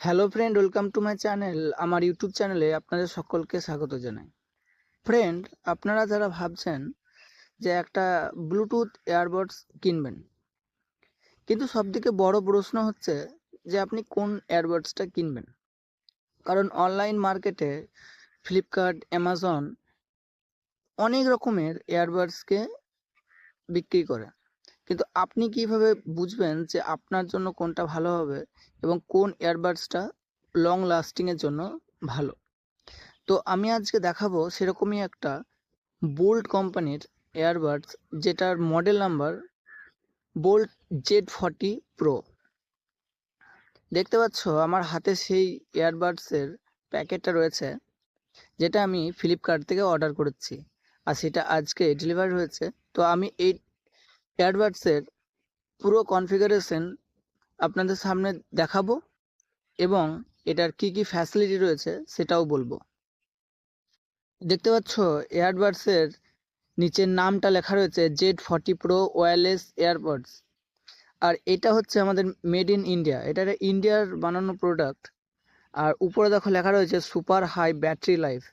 Hello friend, welcome to my channel. আমার YouTube চ্যানেলে আপনাদের সকলকে স্বাগত জানাই। ফ্রেন্ড, আপনারা যারা ভাবছেন যে একটা ব্লুটুথ ইয়ারবাডস কিনবেন, কিন্তু সবথেকে বড় প্রশ্ন হচ্ছে যে আপনি কোন ইয়ারবাডসটা কিনবেন। কারণ অনলাইন মার্কেটে ফ্লিপকার্ট, অ্যামাজন অনেক রকমের ইয়ারবাডসকে বিক্রি করে, কিন্তু আপনি কিভাবে বুঝবেন যে আপনার জন্য কোনটা ভালো হবে এবং কোন ইয়ারবাডসটা লং লাস্টিংয়ের জন্য ভালো? তো আমি আজকে দেখাবো সেরকমই একটা বোল্ট কোম্পানির এয়ারবাডস, যেটার model number bolt Z40 pro. দেখতে পাচ্ছ আমার হাতে সেই এয়ারবাডসের প্যাকেটটা রয়েছে, যেটা আমি ফ্লিপকার্ট থেকে অর্ডার করেছি আর সেটা আজকে ডেলিভারি হয়েছে। তো আমি এই এয়ারবাডসের পুরো কনফিগারেশন আপনাদের সামনে দেখাবো এবং এটার কি কি ফ্যাসিলিটি রয়েছে সেটাও বলবো। দেখতে পাচ্ছ এয়ারবাডসের নিচের নামটা লেখা রয়েছে Z40 প্রো ওয়্যারলেস এয়ারপডস। আর এটা হচ্ছে আমাদের মেড ইন ইন্ডিয়া, এটা ইন্ডিয়ার বানানো প্রোডাক্ট। আর উপরে দেখো লেখা রয়েছে সুপার হাই ব্যাটারি লাইফ।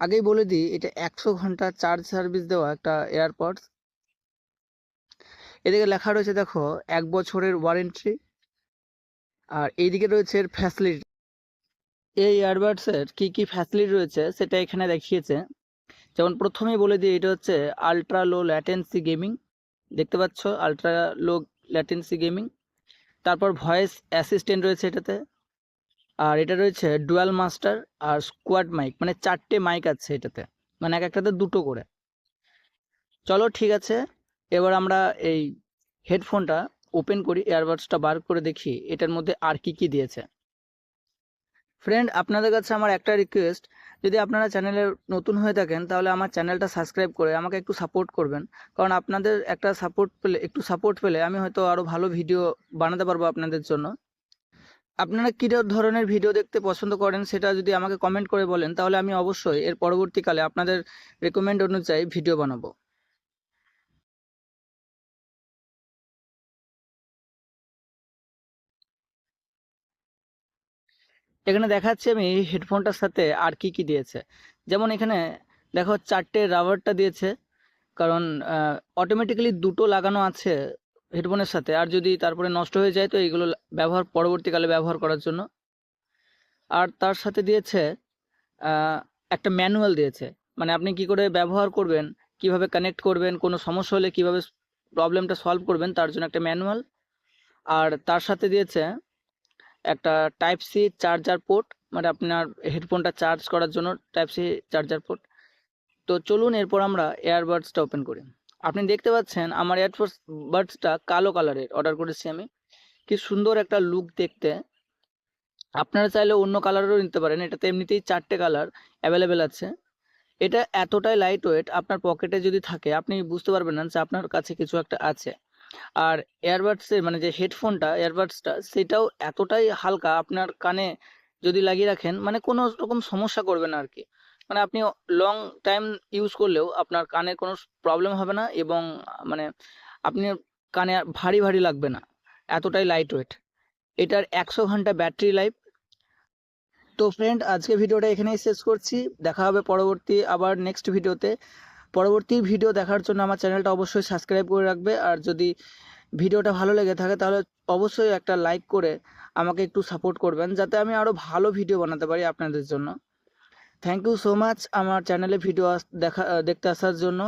আগেই বলে দিই, এটা 100 ঘন্টা চার্জ সার্ভিস দেওয়া একটা এয়ারপডস। এদিকে লেখা রয়েছে দেখো 1 বছরের ওয়ারেন্টি। আর এইদিকে রয়েছে এর ফ্যাসিলিটি। এই ইয়ারবাডসের কি কি ফ্যাসিলিটি রয়েছে সেটা এখানে দেখিয়েছে। যেমন প্রথমেই বলে দিই, এটা হচ্ছে আলট্রা লো ল্যাটেন্সি গেমিং। দেখতে পাচ্ছ আলট্রা লো ল্যাটেন্সি গেমিং। তারপর ভয়েস অ্যাসিস্ট্যান্ট রয়েছে এটাতে। আর এটা রয়েছে ডুয়াল মাস্টার আর স্কোয়াড মাইক, মানে 4টে মাইক আছে এটাতে, মানে এক একটাতে 2টো করে। চলো ঠিক আছে, এবার আমরা এই হেডফোনটা ওপেন করি, এয়ারবাডসটা বার করে দেখি এটার মধ্যে আর কি কি দিয়েছে। ফ্রেন্ড, আপনাদের কাছে আমার একটা রিকোয়েস্ট, যদি আপনারা চ্যানেলে নতুন হয়ে থাকেন তাহলে আমার চ্যানেলটা সাবস্ক্রাইব করে আমাকে একটু সাপোর্ট করবেন। কারণ আপনাদের একটা সাপোর্ট পেলে আমি হয়তো আরও ভালো ভিডিও বানাতে পারবো আপনাদের জন্য। আপনারা কী ধরনের ভিডিও দেখতে পছন্দ করেন সেটা যদি আমাকে কমেন্ট করে বলেন, তাহলে আমি অবশ্যই এর পরবর্তীকালে আপনাদের রেকমেন্ড অনুযায়ী ভিডিও বানাবো। এখানে দেখাচ্ছি আমি হেডফোনটার সাথে আর কি কি দিয়েছে। যেমন এখানে দেখো 4টে রাবারটা দিয়েছে, কারণ অটোমেটিক্যালি 2টো লাগানো আছে হেডফোনের সাথে, আর যদি তারপরে নষ্ট হয়ে যায় তো এইগুলো পরবর্তীকালে ব্যবহার করার জন্য। আর তার সাথে দিয়েছে একটা ম্যানুয়াল দিয়েছে, মানে আপনি কি করে ব্যবহার করবেন, কিভাবে কানেক্ট করবেন, কোনো সমস্যা হলে কিভাবে প্রবলেমটা সলভ করবেন তার জন্য একটা ম্যানুয়াল। আর তার সাথে দিয়েছে একটা টাইপ সি চার্জার পোর্ট, মানে আপনার হেডফোনটা চার্জ করার জন্য টাইপ সি চার্জার পোর্ট। তো চলুন এরপর আমরা এয়ারবাডসটা ওপেন করি। আপনি দেখতে পাচ্ছেন আমার এয়ারবাডসটা কালো কালারের অর্ডার করেছি আমি। কি সুন্দর একটা লুক দেখতে। আপনারা চাইলে অন্য কালারেরও নিতে পারেন, এটাতে এমনিতেই 4টে কালার অ্যাভেলেবেল আছে। এটা এতটাই লাইট ওয়েট, আপনার পকেটে যদি থাকে আপনি বুঝতে পারবেন না যে আপনার কাছে কিছু একটা আছে। আর এয়ারবাডসের মানে যে হেডফোনটা এয়ারবাডসটা সেটাও এতটাই হালকা, আপনার কানে যদি লাগিয়ে রাখেন মানে কোনো রকম সমস্যা করবে না আর কি। মানে আপনি লং টাইম ইউজ করলেও আপনার কানে কোনো প্রবলেম হবে না এবং মানে আপনি কানে ভারী ভারী লাগবে না, এতটাই লাইট ওয়েট। এটার 100 ঘন্টা ব্যাটারি লাইফ। তো ফ্রেন্ড, আজকে ভিডিওটা এখানেই শেষ করছি। দেখা হবে পরবর্তী আবার নেক্সট ভিডিওতে। পরবর্তী ভিডিও দেখার জন্য আমার চ্যানেলটা অবশ্যই সাবস্ক্রাইব করে রাখবে। আর যদি ভিডিওটা ভালো লেগে থাকে তাহলে অবশ্যই একটা লাইক করে আমাকে একটু সাপোর্ট করবেন, যাতে আমি আরও ভালো ভিডিও বানাতে পারি আপনাদের জন্য। থ্যাংক ইউ সো মাচ আমার চ্যানেলে ভিডিও দেখতে আসার জন্য।